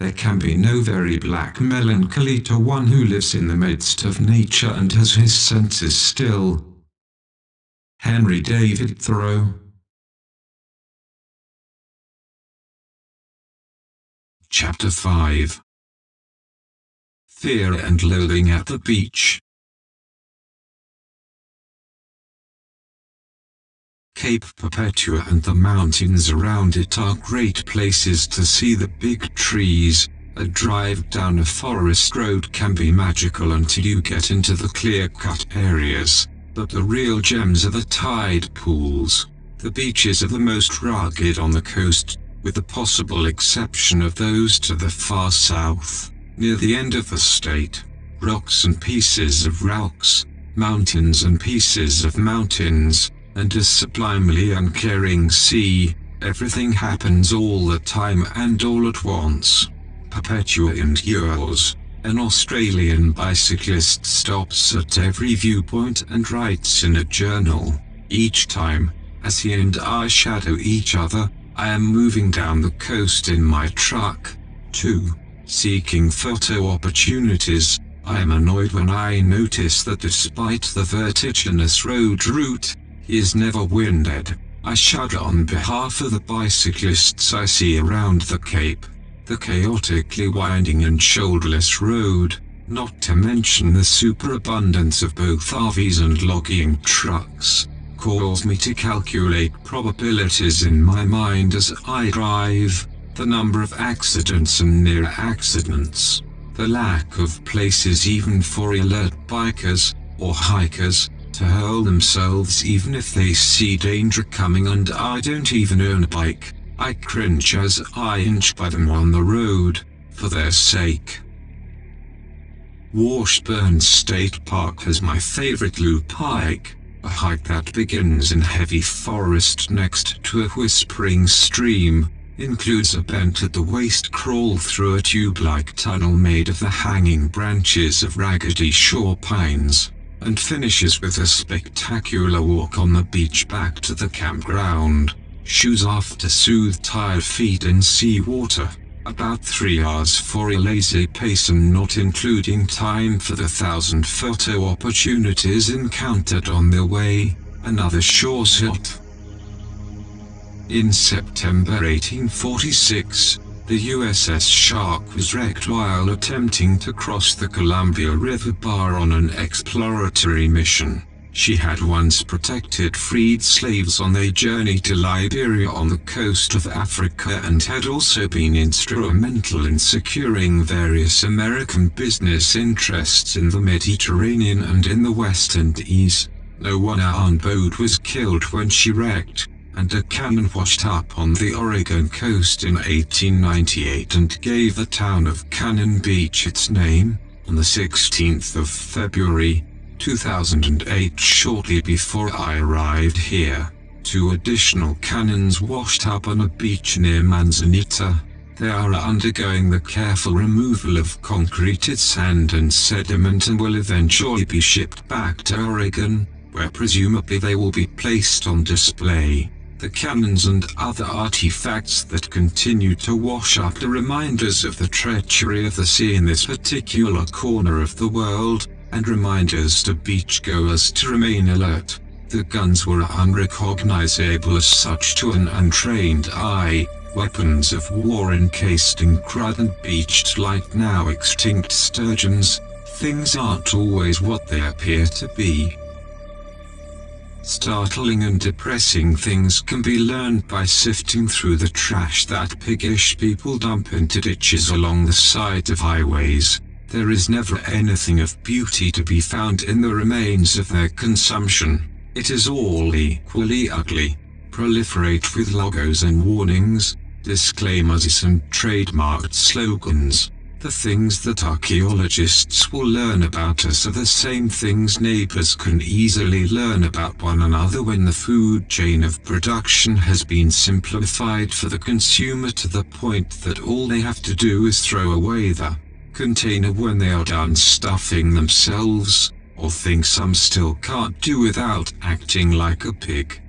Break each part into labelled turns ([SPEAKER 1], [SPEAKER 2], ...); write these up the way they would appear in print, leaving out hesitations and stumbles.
[SPEAKER 1] There can be no very black melancholy to one who lives in the midst of nature and has his senses still. Henry David Thoreau. Chapter 5. Fear and Loathing at the Beach. Cape Perpetua and the mountains around it are great places to see the big trees. A drive down a forest road can be magical until you get into the clear-cut areas, but the real gems are the tide pools. The beaches are the most rugged on the coast, with the possible exception of those to the far south, near the end of the state. Rocks and pieces of rocks, mountains and pieces of mountains, and a sublimely uncaring sea. Everything happens all the time and all at once. Perpetua endures. An Australian bicyclist stops at every viewpoint and writes in a journal. Each time, as he and I shadow each other, I am moving down the coast in my truck, too, seeking photo opportunities. I am annoyed when I notice that despite the vertiginous road route, he is never winded. I shudder on behalf of the bicyclists I see around the Cape. The chaotically winding and shoulderless road, not to mention the superabundance of both RVs and logging trucks, cause me to calculate probabilities in my mind as I drive. The number of accidents and near accidents, the lack of places even for alert bikers or hikers to hurl themselves even if they see danger coming and I don't even own a bike. I cringe as I inch by them on the road, for their sake. Washburn State Park has my favorite loop hike, a hike that begins in heavy forest next to a whispering stream, includes a bent at the waist crawl through a tube-like tunnel made of the hanging branches of raggedy shore pines, and finishes with a spectacular walk on the beach back to the campground. Shoes off to soothe tired feet in seawater. About 3 hours for a lazy pace and not including time for the 1,000 photo opportunities encountered on the way. Another shore shot. In September 1846, the USS Shark was wrecked while attempting to cross the Columbia River Bar on an exploratory mission. She had once protected freed slaves on their journey to Liberia on the coast of Africa and had also been instrumental in securing various American business interests in the Mediterranean and in the West Indies. No one on board was killed when she wrecked, and a cannon washed up on the Oregon coast in 1898 and gave the town of Cannon Beach its name. On the 16th of February, 2008, shortly before I arrived here, 2 additional cannons washed up on a beach near Manzanita. They are undergoing the careful removal of concreted sand and sediment and will eventually be shipped back to Oregon, where presumably they will be placed on display. The cannons and other artifacts that continue to wash up are reminders of the treachery of the sea in this particular corner of the world, and reminders to beachgoers to remain alert. The guns were unrecognizable as such to an untrained eye, weapons of war encased in crud and beached like now extinct sturgeons. Things aren't always what they appear to be. Startling and depressing things can be learned by sifting through the trash that piggish people dump into ditches along the side of highways. There is never anything of beauty to be found in the remains of their consumption. It is all equally ugly. Proliferate with logos and warnings, disclaimers and trademarked slogans. The things that archaeologists will learn about us are the same things neighbors can easily learn about one another when the food chain of production has been simplified for the consumer to the point that all they have to do is throw away the container when they are done stuffing themselves, or things some still can't do without acting like a pig.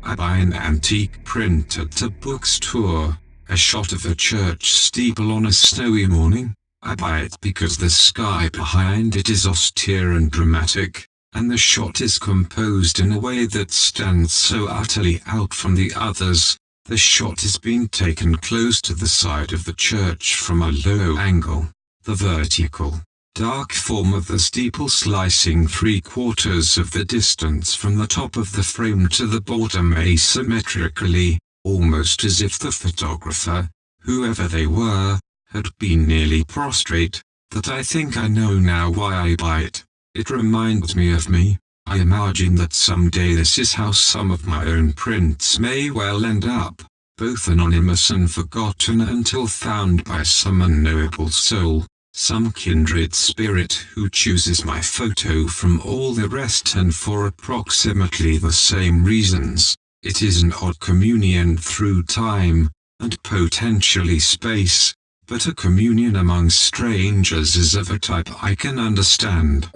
[SPEAKER 1] I buy an antique print at a bookstore. A shot of a church steeple on a snowy morning. I buy it because the sky behind it is austere and dramatic, and the shot is composed in a way that stands so utterly out from the others. The shot is being taken close to the side of the church from a low angle. The vertical, dark form of the steeple slicing 3/4 of the distance from the top of the frame to the bottom asymmetrically, almost as if the photographer, whoever they were, had been nearly prostrate. That I think I know now why I buy it. It reminds me of me. I imagine that someday this is how some of my own prints may well end up, both anonymous and forgotten until found by some unknowable soul, some kindred spirit who chooses my photo from all the rest, and for approximately the same reasons. It is an odd communion through time, and potentially space, but a communion among strangers is of a type I can understand.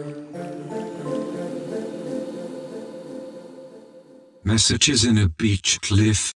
[SPEAKER 1] Messages in a beach cliff.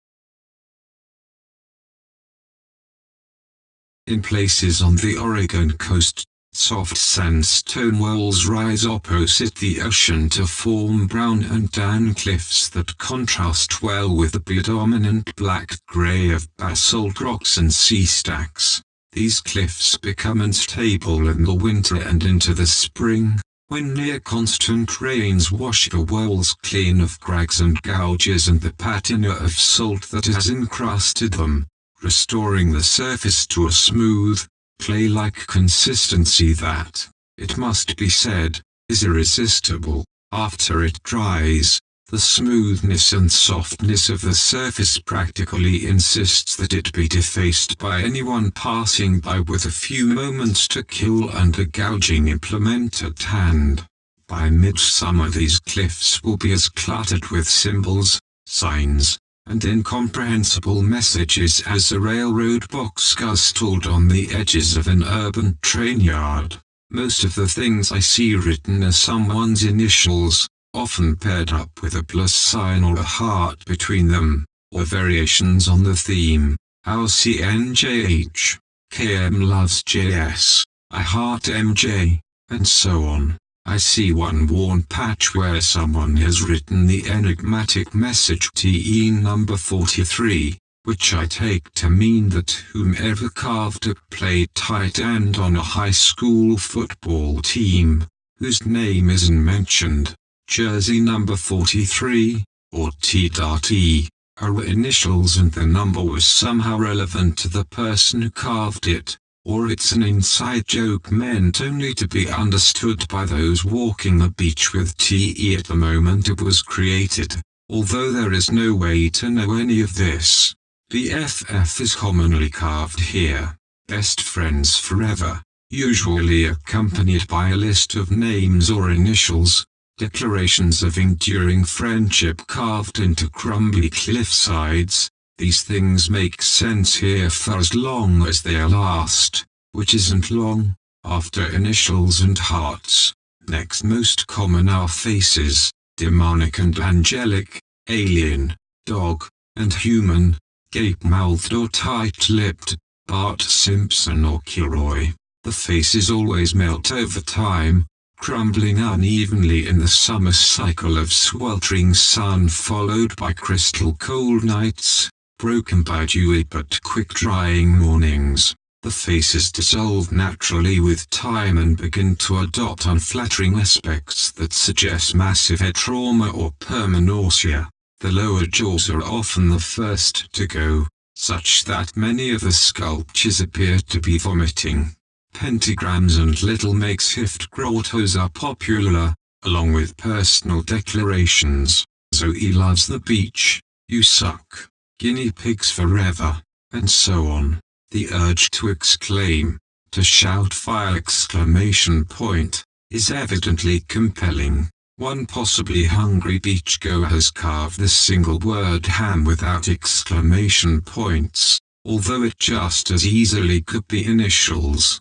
[SPEAKER 1] In places on the Oregon coast, soft sandstone walls rise opposite the ocean to form brown and tan cliffs that contrast well with the predominant black-gray of basalt rocks and sea stacks. These cliffs become unstable in the winter and into the spring, when near-constant rains wash the walls clean of crags and gouges and the patina of salt that has encrusted them, restoring the surface to a smooth, clay-like consistency that, it must be said, is irresistible. After it dries, the smoothness and softness of the surface practically insists that it be defaced by anyone passing by with a few moments to kill and a gouging implement at hand. By midsummer these cliffs will be as cluttered with symbols, signs, and incomprehensible messages as a railroad boxcar stalled on the edges of an urban train yard. Most of the things I see written are someone's initials, often paired up with a plus sign or a heart between them, or variations on the theme, our CNJH, KM loves JS, I heart MJ, and so on. I see one worn patch where someone has written the enigmatic message TE number 43, which I take to mean that whomever carved it played tight end on a high school football team, whose name isn't mentioned. Jersey number 43, or T.E, are initials and the number was somehow relevant to the person who carved it, or it's an inside joke meant only to be understood by those walking the beach with TE at the moment it was created, although there is no way to know any of this. BFF is commonly carved here, best friends forever, usually accompanied by a list of names or initials, declarations of enduring friendship carved into crumbly cliff sides. These things make sense here for as long as they last, which isn't long. After initials and hearts, next most common are faces, demonic and angelic, alien, dog, and human, gape-mouthed or tight-lipped, Bart Simpson or Kilroy. The faces always melt over time, crumbling unevenly in the summer cycle of sweltering sun followed by crystal cold nights, broken by dewy but quick-drying mornings. The faces dissolve naturally with time and begin to adopt unflattering aspects that suggest massive head trauma or permanausea. The lower jaws are often the first to go, such that many of the sculptures appear to be vomiting. Pentagrams and little makeshift grottos are popular, along with personal declarations. Zoe loves the beach, you suck, guinea pigs forever, and so on. The urge to exclaim, to shout fire exclamation point, is evidently compelling. One possibly hungry beachgoer has carved the single word ham without exclamation points, although it just as easily could be initials.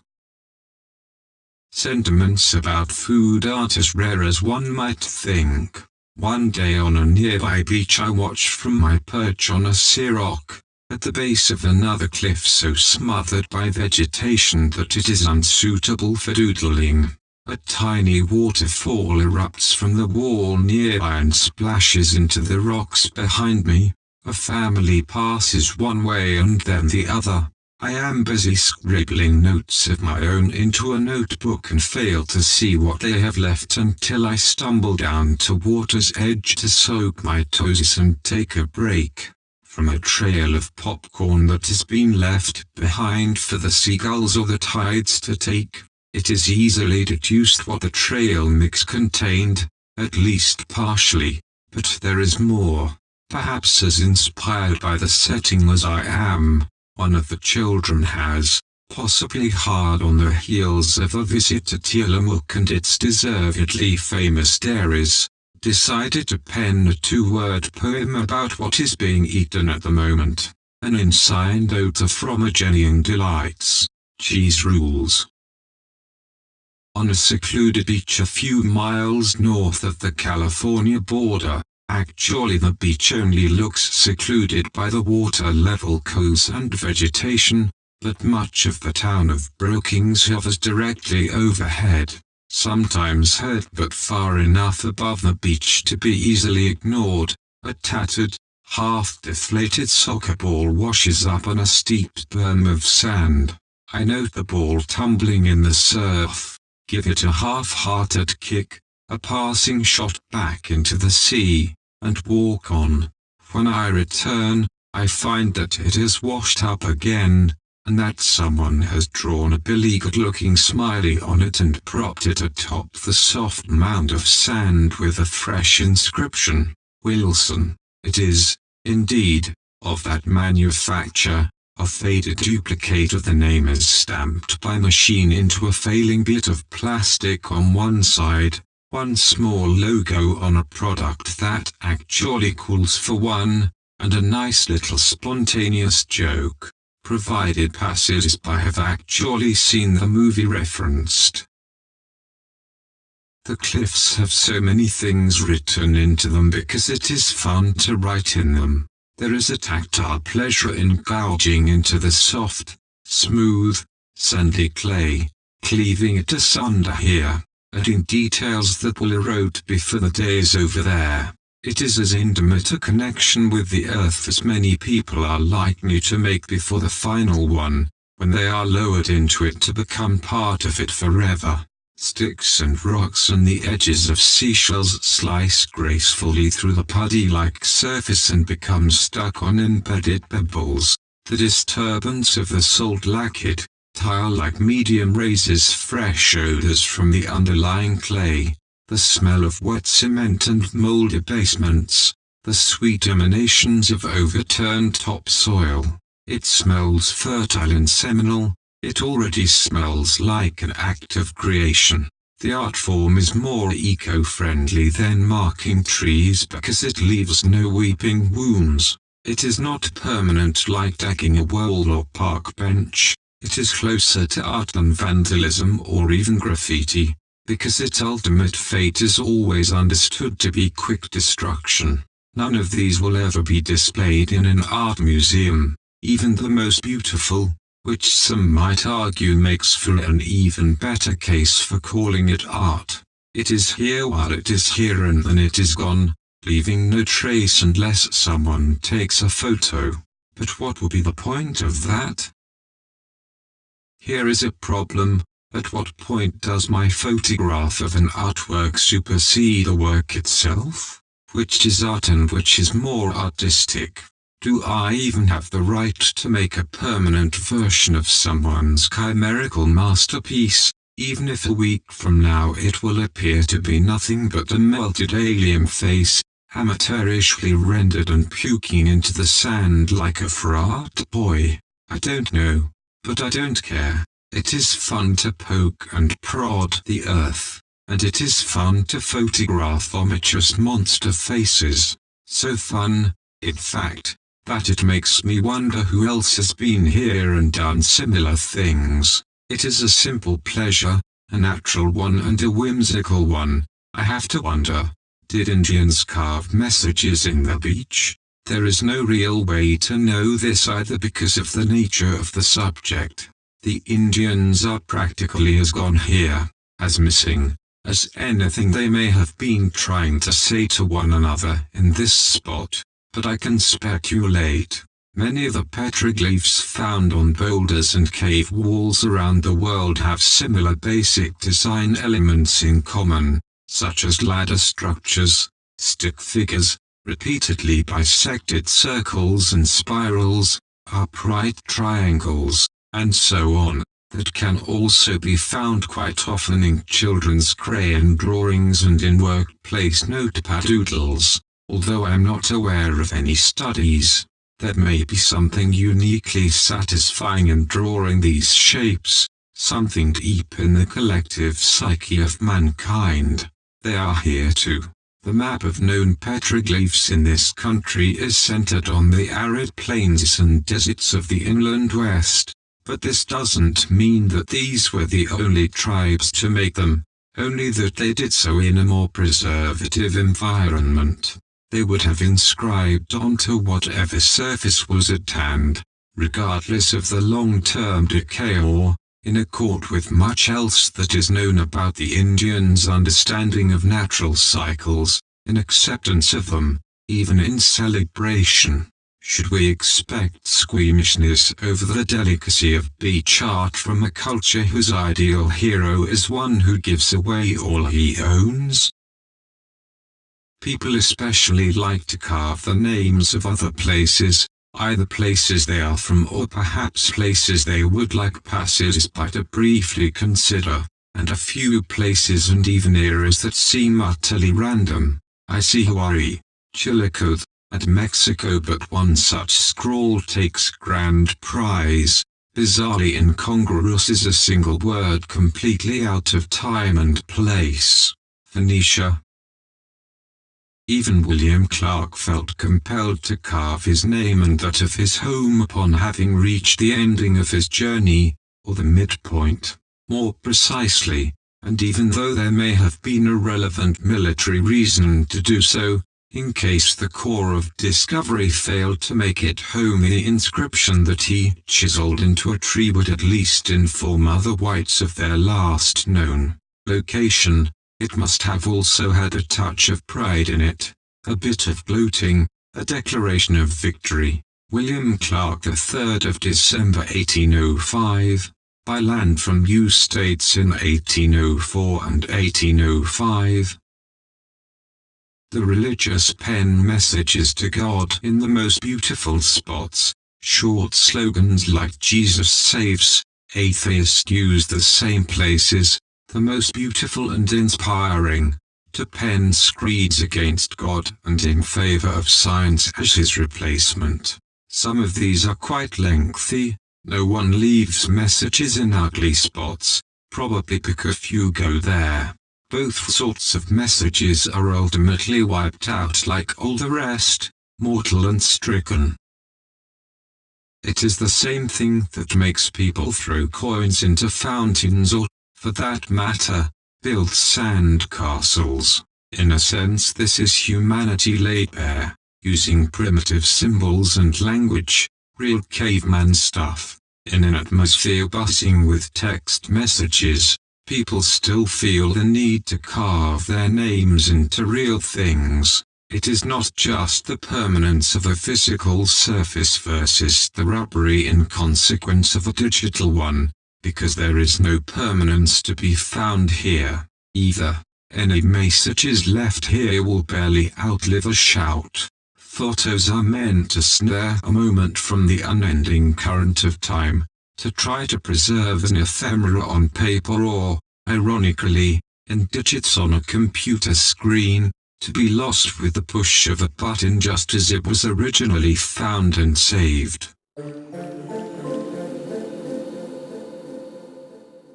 [SPEAKER 1] Sentiments about food aren't as rare as one might think. One day on a nearby beach I watched from my perch on a sea rock, at the base of another cliff so smothered by vegetation that it is unsuitable for doodling. A tiny waterfall erupts from the wall nearby and splashes into the rocks behind me. A family passes one way and then the other. I am busy scribbling notes of my own into a notebook and fail to see what they have left until I stumble down to water's edge to soak my toes and take a break from a trail of popcorn that has been left behind for the seagulls or the tides to take. It is easily deduced what the trail mix contained, at least partially, but there is more. Perhaps as inspired by the setting as I am, one of the children has, possibly hard on the heels of a visit to Tillamook and its deservedly famous dairies, decided to pen a 2-word poem about what is being eaten at the moment. An inside ode to Fromagedding delights. Cheese rules. On a secluded beach a few miles north of the California border, actually the beach only looks secluded by the water level coves and vegetation, but much of the town of Brookings hovers directly overhead, sometimes heard but far enough above the beach to be easily ignored. A tattered, half-deflated soccer ball washes up on a steep berm of sand. I note the ball tumbling in the surf, give it a half-hearted kick, a passing shot back into the sea, and walk on. When I return, I find that it is washed up again, and that someone has drawn a beleaguered-looking smiley on it and propped it atop the soft mound of sand with a fresh inscription, Wilson. It is, indeed, of that manufacture. A faded duplicate of the name is stamped by machine into a failing bit of plastic on one side, one small logo on a product that actually calls for one, and a nice little spontaneous joke, provided passers-by have actually seen the movie referenced. The cliffs have so many things written into them because it is fun to write in them. There is a tactile pleasure in gouging into the soft, smooth, sandy clay, cleaving it asunder here, adding details that will erode before the day is over there. It is as intimate a connection with the earth as many people are likely to make before the final one, when they are lowered into it to become part of it forever. Sticks and rocks and the edges of seashells slice gracefully through the putty-like surface and become stuck on embedded pebbles. The disturbance of the salt-lacquered, tile-like medium raises fresh odors from the underlying clay, the smell of wet cement and moldy basements, the sweet emanations of overturned topsoil. It smells fertile and seminal. It already smells like an act of creation. The art form is more eco-friendly than marking trees because it leaves no weeping wounds. It is not permanent like decking a wall or park bench. It is closer to art than vandalism or even graffiti, because its ultimate fate is always understood to be quick destruction. None of these will ever be displayed in an art museum, even the most beautiful, which some might argue makes for an even better case for calling it art. It is here while it is here and then it is gone, leaving no trace unless someone takes a photo. But what will be the point of that? Here is a problem. At what point does my photograph of an artwork supersede the work itself? Which is art and which is more artistic? Do I even have the right to make a permanent version of someone's chimerical masterpiece, even if a week from now it will appear to be nothing but a melted alien face, amateurishly rendered and puking into the sand like a frat boy? I don't know, but I don't care. It is fun to poke and prod the earth, and it is fun to photograph omnivorous monster faces. So fun, in fact, that it makes me wonder who else has been here and done similar things. It is a simple pleasure, a natural one and a whimsical one. I have to wonder, did Indians carve messages in the beach? There is no real way to know this either because of the nature of the subject. The Indians are practically as gone here, as missing, as anything they may have been trying to say to one another in this spot, but I can speculate. Many of the petroglyphs found on boulders and cave walls around the world have similar basic design elements in common, such as ladder structures, stick figures, repeatedly bisected circles and spirals, upright triangles, and so on, that can also be found quite often in children's crayon drawings and in workplace notepad doodles, although I am not aware of any studies. There may be something uniquely satisfying in drawing these shapes, something deep in the collective psyche of mankind. They are here too. The map of known petroglyphs in this country is centered on the arid plains and deserts of the inland west, but this doesn't mean that these were the only tribes to make them, only that they did so in a more preservative environment. They would have inscribed onto whatever surface was at hand, regardless of the long-term decay or, in accord with much else that is known about the Indians' understanding of natural cycles, in acceptance of them, even in celebration. Should we expect squeamishness over the delicacy of beach art from a culture whose ideal hero is one who gives away all he owns? People especially like to carve the names of other places, either places they are from or perhaps places they would like passers-by to briefly consider, and a few places and even eras that seem utterly random. I see Hawaii, Chillicothe, and Mexico, but one such scrawl takes grand prize. Bizarrely incongruous is a single word completely out of time and place. Phoenicia. Even William Clark felt compelled to carve his name and that of his home upon having reached the ending of his journey, or the midpoint, more precisely, and even though there may have been a relevant military reason to do so, in case the Corps of Discovery failed to make it home, the inscription that he chiseled into a tree would at least inform other whites of their last known location. It must have also had a touch of pride in it, a bit of gloating, a declaration of victory. William Clark, the 3rd of December 1805, by land from U States in 1804 and 1805. The religious pen messages to God in the most beautiful spots, short slogans like Jesus saves. Atheists use the same places, the most beautiful and inspiring, to pen screeds against God and in favor of science as his replacement. Some of these are quite lengthy. No one leaves messages in ugly spots, probably because few go there. Both sorts of messages are ultimately wiped out like all the rest, mortal and stricken. It is the same thing that makes people throw coins into fountains or, for that matter, build sand castles. In a sense, this is humanity laid bare, using primitive symbols and language, real caveman stuff. In an atmosphere buzzing with text messages, people still feel the need to carve their names into real things. It is not just the permanence of a physical surface versus the rubbery inconsequence of a digital one, because there is no permanence to be found here, either. Any messages left here will barely outlive a shout. Photos are meant to snare a moment from the unending current of time, to try to preserve an ephemera on paper or, ironically, in digits on a computer screen, to be lost with the push of a button just as it was originally found and saved.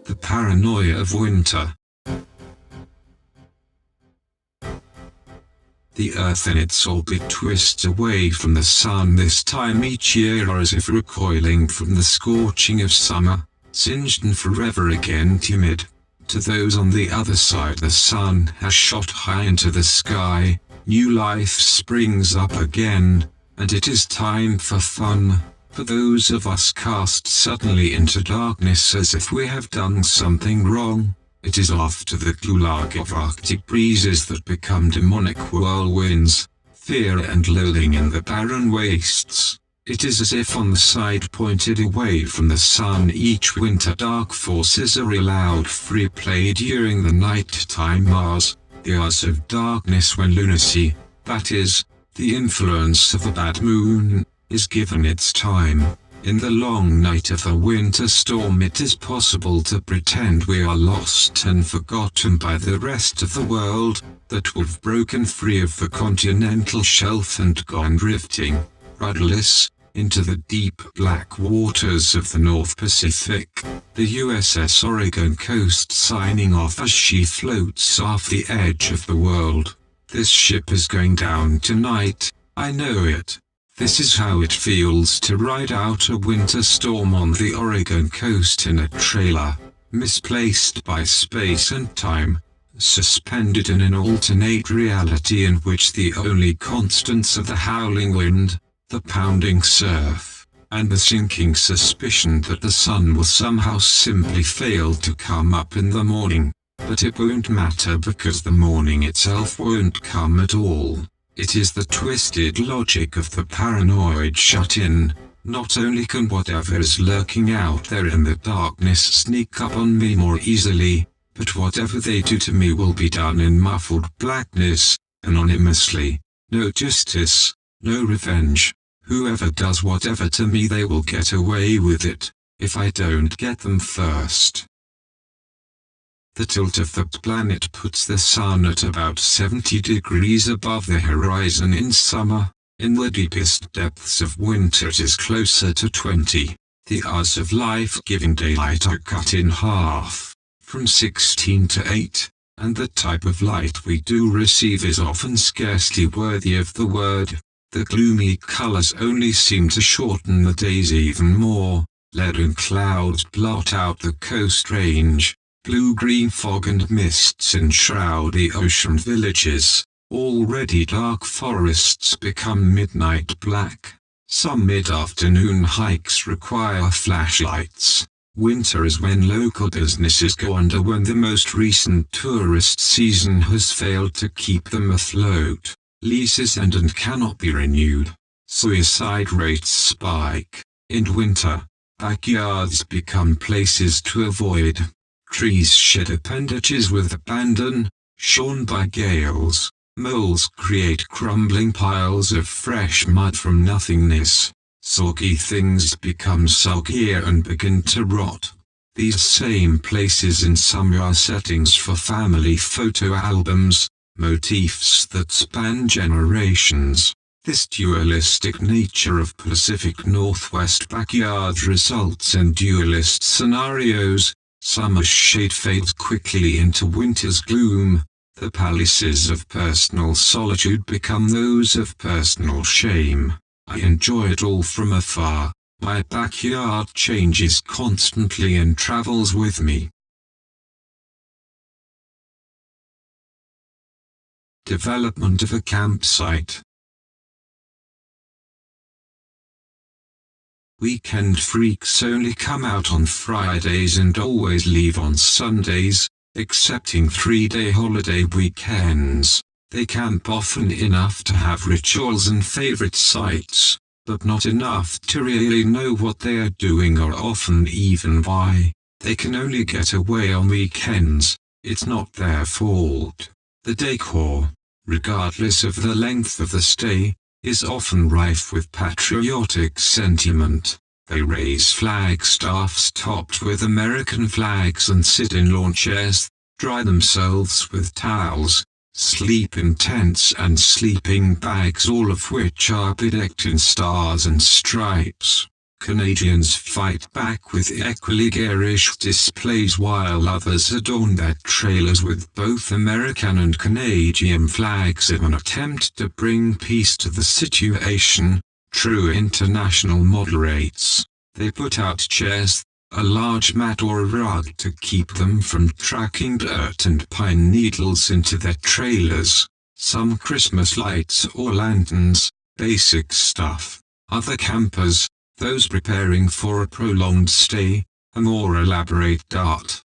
[SPEAKER 1] The Paranoia of Winter. The Earth in its orbit twists away from the Sun this time each year as if recoiling from the scorching of summer, singed and forever again timid. To those on the other side, the Sun has shot high into the sky, new life springs up again, and it is time for fun. For those of us cast suddenly into darkness as if we have done something wrong, it is after the gulag of Arctic breezes that become demonic whirlwinds, fear and loathing in the barren wastes. It is as if on the side pointed away from the sun each winter dark forces are allowed free play during the night-time hours, the hours of darkness when lunacy, that is, the influence of a bad moon, is given its time. In the long night of a winter storm it is possible to pretend we are lost and forgotten by the rest of the world, that we've broken free of the continental shelf and gone drifting, rudderless, into the deep black waters of the North Pacific, the USS Oregon coast signing off as she floats off the edge of the world. This ship is going down tonight, I know it. This is how it feels to ride out a winter storm on the Oregon coast in a trailer, misplaced by space and time, suspended in an alternate reality in which the only constants are the howling wind, the pounding surf, and the sinking suspicion that the sun will somehow simply fail to come up in the morning. But it won't matter because the morning itself won't come at all. It is the twisted logic of the paranoid shut-in. Not only can whatever is lurking out there in the darkness sneak up on me more easily, but whatever they do to me will be done in muffled blackness, anonymously. No justice, no revenge. Whoever does whatever to me, they will get away with it, if I don't get them first. The tilt of the planet puts the sun at about 70 degrees above the horizon in summer. In the deepest depths of winter it is closer to 20. The hours of life-giving daylight are cut in half, from 16 to 8, and the type of light we do receive is often scarcely worthy of the word. The gloomy colors only seem to shorten the days even more. Leaden clouds blot out the coast range. Blue-green fog and mists enshroud the ocean villages. Already dark forests become midnight black. Some mid-afternoon hikes require flashlights. Winter is when local businesses go under, when the most recent tourist season has failed to keep them afloat. Leases end and cannot be renewed. Suicide rates spike. In winter, backyards become places to avoid. Trees shed appendages with abandon, shorn by gales. Moles create crumbling piles of fresh mud from nothingness. Soggy things become soggier and begin to rot. These same places in summer are settings for family photo albums, motifs that span generations. This dualistic nature of Pacific Northwest backyard results in dualist scenarios. Summer's shade fades quickly into winter's gloom. The palaces of personal solitude become those of personal shame. I enjoy it all from afar. My backyard changes constantly and travels with me. Development of a campsite. Weekend freaks only come out on Fridays and always leave on Sundays, excepting 3-day holiday weekends. They camp often enough to have rituals and favorite sites, but not enough to really know what they are doing or often even why. They can only get away on weekends. It's not their fault. The decor, regardless of the length of the stay, is often rife with patriotic sentiment. They raise flagstaffs topped with American flags and sit in lawn chairs, dry themselves with towels, sleep in tents and sleeping bags, all of which are bedecked in stars and stripes. Canadians fight back with equally garish displays, while others adorn their trailers with both American and Canadian flags in an attempt to bring peace to the situation. True international moderates. They put out chairs, a large mat or a rug to keep them from tracking dirt and pine needles into their trailers, some Christmas lights or lanterns, basic stuff. Other campers, those preparing for a prolonged stay, a more elaborate dart.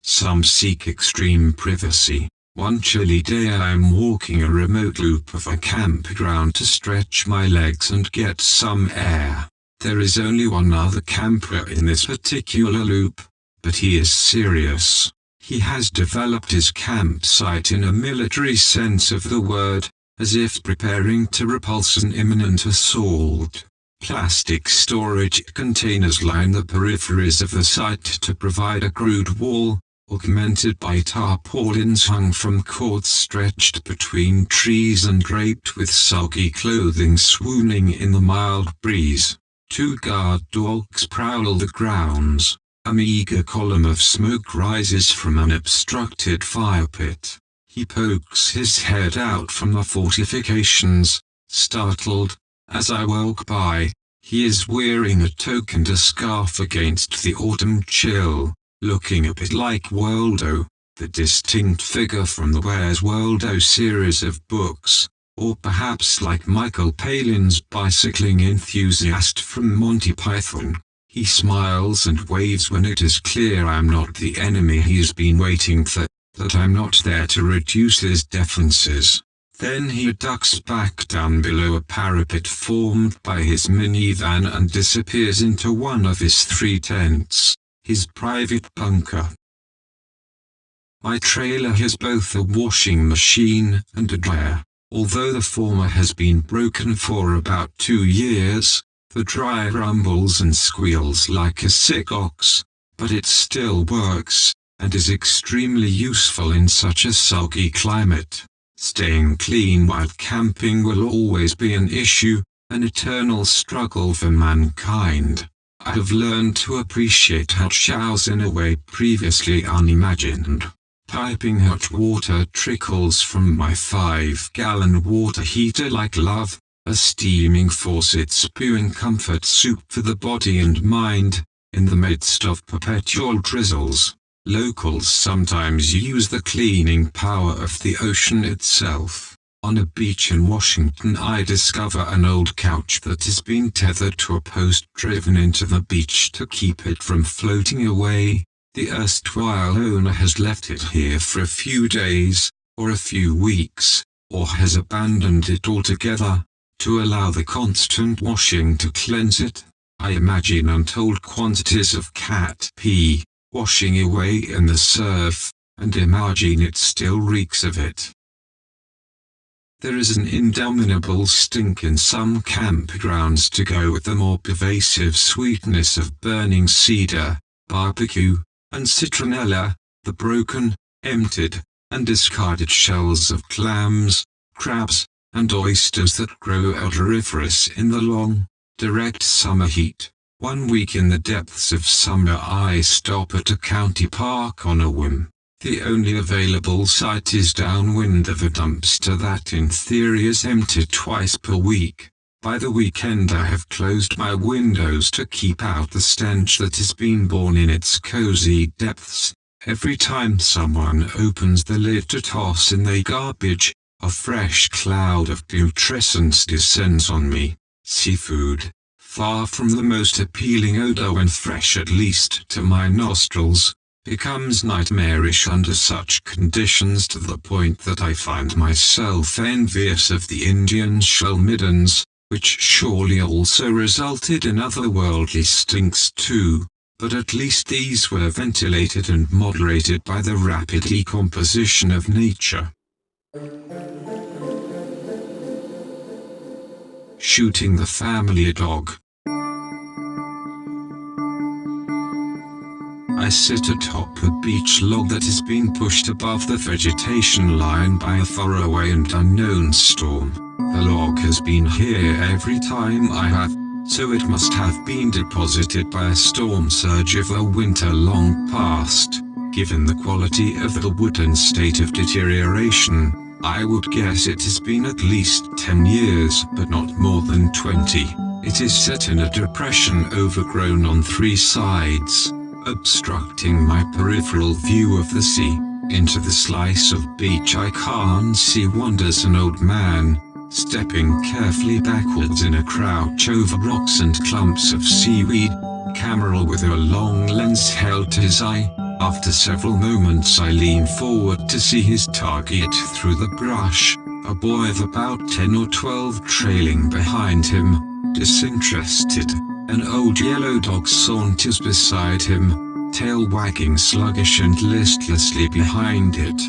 [SPEAKER 1] Some seek extreme privacy. One chilly day I am walking a remote loop of a campground to stretch my legs and get some air. There is only one other camper in this particular loop, but he is serious. He has developed his campsite in a military sense of the word, as if preparing to repulse an imminent assault. Plastic storage containers line the peripheries of the site to provide a crude wall, augmented by tarpaulins hung from cords stretched between trees and draped with soggy clothing swooning in the mild breeze. 2 guard dogs prowl the grounds. A meager column of smoke rises from an obstructed fire pit. He pokes his head out from the fortifications, startled. As I walk by, he is wearing a toque and a scarf against the autumn chill, looking a bit like Waldo, the distinct figure from the Where's Waldo series of books, or perhaps like Michael Palin's bicycling enthusiast from Monty Python. He smiles and waves when it is clear I'm not the enemy he's been waiting for, that I'm not there to reduce his defenses. Then he ducks back down below a parapet formed by his minivan and disappears into one of his 3 tents, his private bunker. My trailer has both a washing machine and a dryer. Although the former has been broken for about 2 years, the dryer rumbles and squeals like a sick ox, but it still works, and is extremely useful in such a soggy climate. Staying clean while camping will always be an issue, an eternal struggle for mankind. I have learned to appreciate hot showers in a way previously unimagined. Piping hot water trickles from my 5-gallon water heater like love, a steaming faucet spewing comfort soup for the body and mind, in the midst of perpetual drizzles. Locals sometimes use the cleaning power of the ocean itself. On a beach in Washington I discover an old couch that has been tethered to a post driven into the beach to keep it from floating away. The erstwhile owner has left it here for a few days, or a few weeks, or has abandoned it altogether, to allow the constant washing to cleanse it. I imagine untold quantities of cat pee washing away in the surf, and imagine it still reeks of it. There is an indomitable stink in some campgrounds to go with the more pervasive sweetness of burning cedar, barbecue, and citronella, the broken, emptied, and discarded shells of clams, crabs, and oysters that grow odoriferous in the long, direct summer heat. 1 week in the depths of summer I stop at a county park on a whim. The only available site is downwind of a dumpster that in theory is emptied twice per week. By the weekend I have closed my windows to keep out the stench that has been born in its cozy depths. Every time someone opens the lid to toss in their garbage, a fresh cloud of putrescence descends on me. Seafood, far from the most appealing odor when fresh at least to my nostrils, becomes nightmarish under such conditions to the point that I find myself envious of the Indian shell middens, which surely also resulted in otherworldly stinks too, but at least these were ventilated and moderated by the rapid decomposition of nature. Shooting the family dog. I sit atop a beach log that has been pushed above the vegetation line by a faraway and unknown storm. The log has been here every time I have, so it must have been deposited by a storm surge of a winter long past. Given the quality of the wood and state of deterioration, I would guess it has been at least 10 years, but not more than 20. It is set in a depression overgrown on 3 sides, obstructing my peripheral view of the sea. Into the slice of beach I can't see wanders an old man, stepping carefully backwards in a crouch over rocks and clumps of seaweed, camera with a long lens held to his eye. After several moments I lean forward to see his target through the brush, a boy of about 10 or 12 trailing behind him, disinterested. An old yellow dog saunters beside him, tail wagging sluggish and listlessly behind it.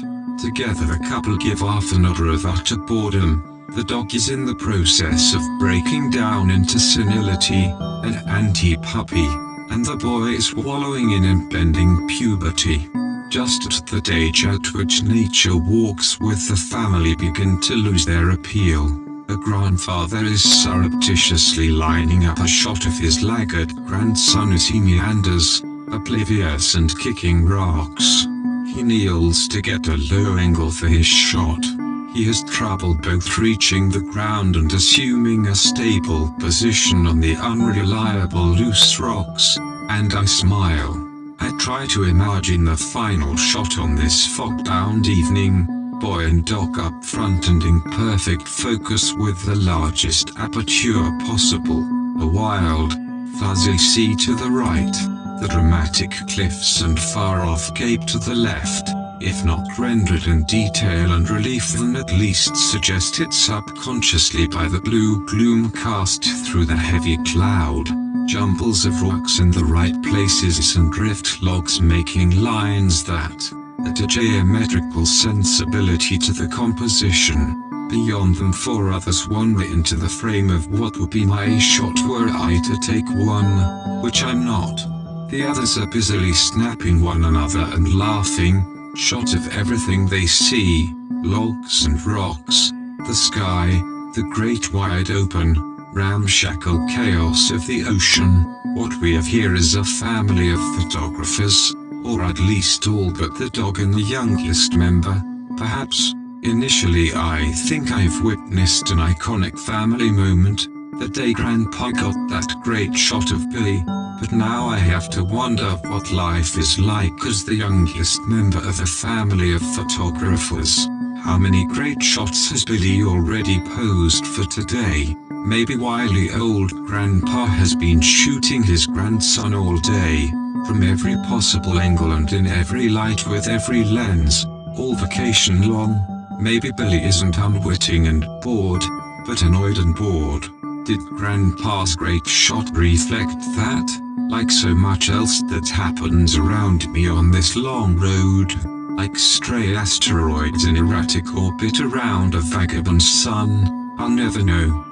[SPEAKER 1] Together the couple give off an odor of utter boredom. The dog is in the process of breaking down into senility, an anti-puppy, and the boy is wallowing in impending puberty. Just at the age at which nature walks with the family begin to lose their appeal. A grandfather is surreptitiously lining up a shot of his laggard grandson as he meanders, oblivious and kicking rocks. He kneels to get a low angle for his shot. He has trouble both reaching the ground and assuming a stable position on the unreliable loose rocks, and I smile. I try to imagine the final shot on this fog-bound evening, boy and dog up front and in perfect focus with the largest aperture possible, a wild, fuzzy sea to the right, the dramatic cliffs and far-off cape to the left. If not rendered in detail and relief, then at least suggested subconsciously by the blue gloom cast through the heavy cloud. Jumbles of rocks in the right places and drift logs making lines that add a geometrical sensibility to the composition. Beyond them 4 others wander into the frame of what would be my shot were I to take one, which I'm not. The others are busily snapping one another and laughing. Shot of everything they see, logs and rocks, the sky, the great wide open, ramshackle chaos of the ocean. What we have here is a family of photographers, or at least all but the dog and the youngest member, perhaps. Initially I think I've witnessed an iconic family moment, the day Grandpa got that great shot of Billy. But now I have to wonder what life is like as the youngest member of a family of photographers. How many great shots has Billy already posed for today? Maybe wily old Grandpa has been shooting his grandson all day, from every possible angle and in every light with every lens, all vacation long. Maybe Billy isn't unwitting and bored, but annoyed and bored. Did Grandpa's great shot reflect that? Like so much else that happens around me on this long road, like stray asteroids in erratic orbit around a vagabond sun, I'll never know.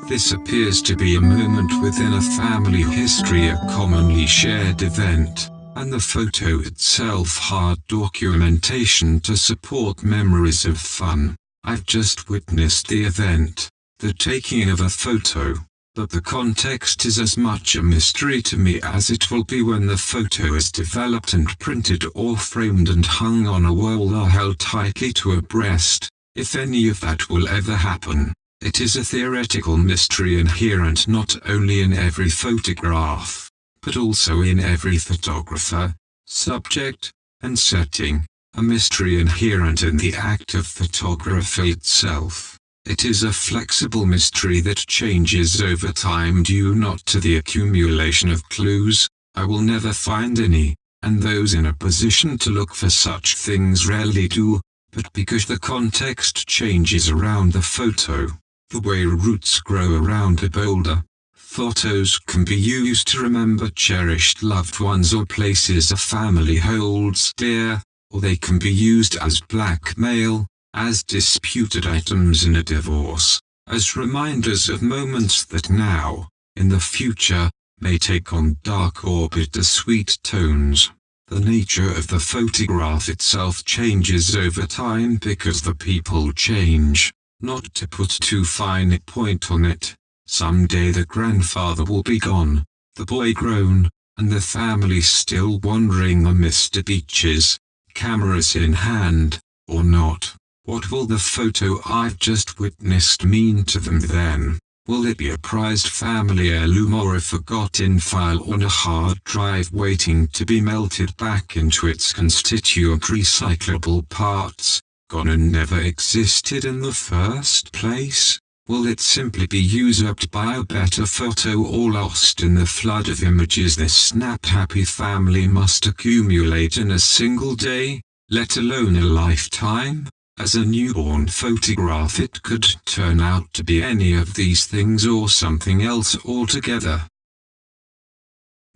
[SPEAKER 1] This appears to be a moment within a family history, a commonly shared event, and the photo itself hard documentation to support memories of fun. I've just witnessed the event, the taking of a photo. But the context is as much a mystery to me as it will be when the photo is developed and printed or framed and hung on a wall or held tightly to a breast, if any of that will ever happen. It is a theoretical mystery inherent not only in every photograph, but also in every photographer, subject, and setting, a mystery inherent in the act of photography itself. It is a flexible mystery that changes over time due not to the accumulation of clues. I will never find any, and those in a position to look for such things rarely do, but because the context changes around the photo, the way roots grow around a boulder. Photos can be used to remember cherished loved ones or places a family holds dear, or they can be used as blackmail, as disputed items in a divorce, as reminders of moments that now, in the future, may take on dark or bittersweet tones. The nature of the photograph itself changes over time because the people change. Not to put too fine a point on it, someday the grandfather will be gone, the boy grown, and the family still wandering amidst the beaches, cameras in hand, or not. What will the photo I've just witnessed mean to them then? Will it be a prized family heirloom or a forgotten file on a hard drive waiting to be melted back into its constituent recyclable parts? gone and never existed in the first place? Will it simply be usurped by a better photo or lost in the flood of images this snap-happy family must accumulate in a single day, let alone a lifetime? As a newborn photograph, it could turn out to be any of these things or something else altogether.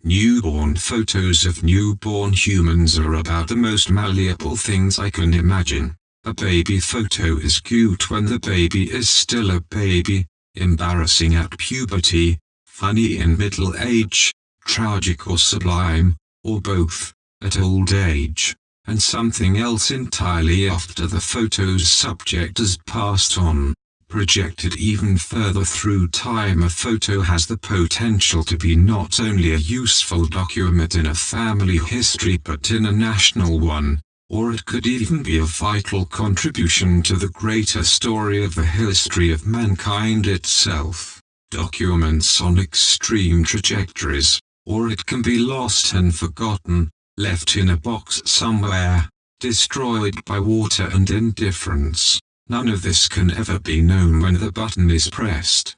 [SPEAKER 1] Newborn photos of newborn humans are about the most malleable things I can imagine. A baby photo is cute when the baby is still a baby, embarrassing at puberty, funny in middle age, tragic or sublime, or both, at old age, and something else entirely after the photo's subject has passed on. Projected even further through time, a photo has the potential to be not only a useful document in a family history but in a national one. Or it could even be a vital contribution to the greater story of the history of mankind itself. Documents on extreme trajectories, or it can be lost and forgotten, left in a box somewhere, destroyed by water and indifference. None of this can ever be known when the button is pressed.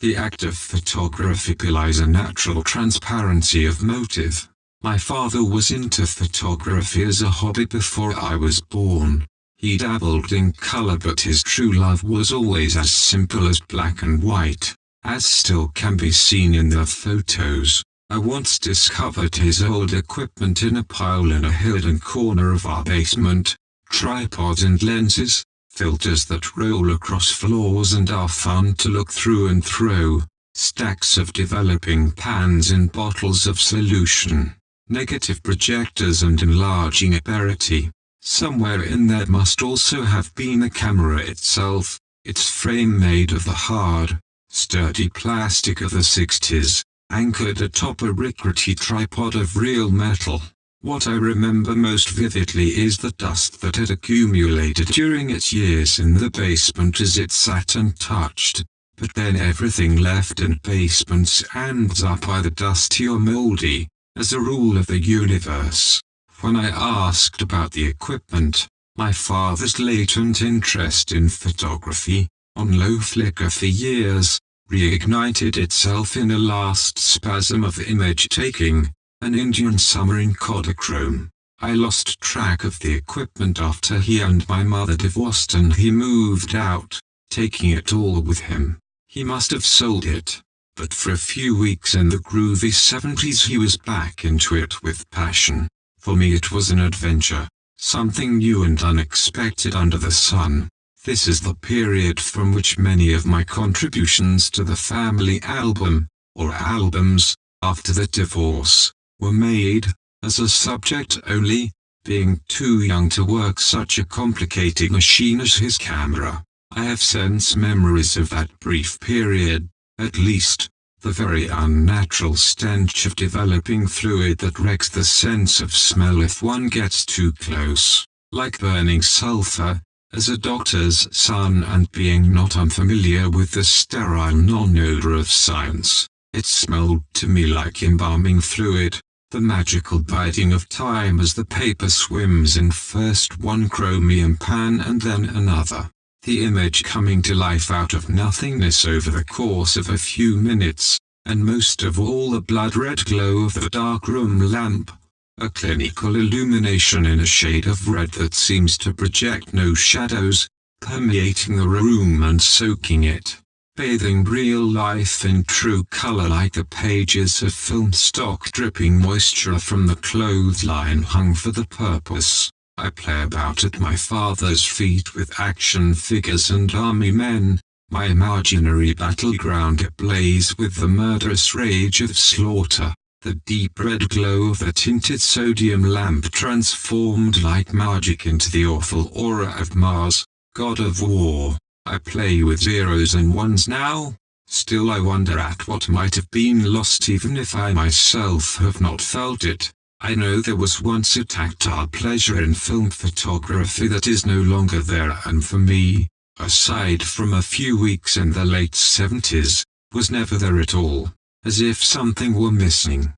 [SPEAKER 1] The act of photography belies a natural transparency of motive. My father was into photography as a hobby before I was born. He dabbled in color, but his true love was always as simple as black and white, as still can be seen in the photos. I once discovered his old equipment in a pile in a hidden corner of our basement. Tripods and lenses, filters that roll across floors and are fun to look through and through, stacks of developing pans and bottles of solution, negative projectors and enlarging apparatus. Somewhere in there must also have been the camera itself, its frame made of the hard, sturdy plastic of the 60s, anchored atop a rickety tripod of real metal. What I remember most vividly is the dust that had accumulated during its years in the basement as it sat untouched. But then everything left in basements ends up either dusty or moldy, as a rule of the universe. When I asked about the equipment, my father's latent interest in photography, on low flicker for years, reignited itself in a last spasm of image-taking. An Indian summer in Kodachrome. I lost track of the equipment after he and my mother divorced and he moved out, taking it all with him. He must have sold it, but for a few weeks in the groovy 70s he was back into it with passion. For me it was an adventure, something new and unexpected under the sun. This is the period from which many of my contributions to the family album, or albums, after the divorce, were made, as a subject only, being too young to work such a complicated machine as his camera. I have sense memories of that brief period, at least, the very unnatural stench of developing fluid that wrecks the sense of smell if one gets too close, like burning sulfur, as a doctor's son and being not unfamiliar with the sterile non-odor of science. It smelled to me like embalming fluid. The magical biding of time as the paper swims in first one chromium pan and then another. The image coming to life out of nothingness over the course of a few minutes, and most of all the blood-red glow of the darkroom lamp. A clinical illumination in a shade of red that seems to project no shadows, permeating the room and soaking it. Bathing real life in true color like the pages of film stock dripping moisture from the clothesline hung for the purpose. I play about at my father's feet with action figures and army men, my imaginary battleground ablaze with the murderous rage of slaughter. The deep red glow of the tinted sodium lamp transformed like magic into the awful aura of Mars, god of war. I play with zeros and ones now, still I wonder at what might have been lost even if I myself have not felt it. I know there was once a tactile pleasure in film photography that is no longer there, and for me, aside from a few weeks in the late 70s, was never there at all, as if something were missing.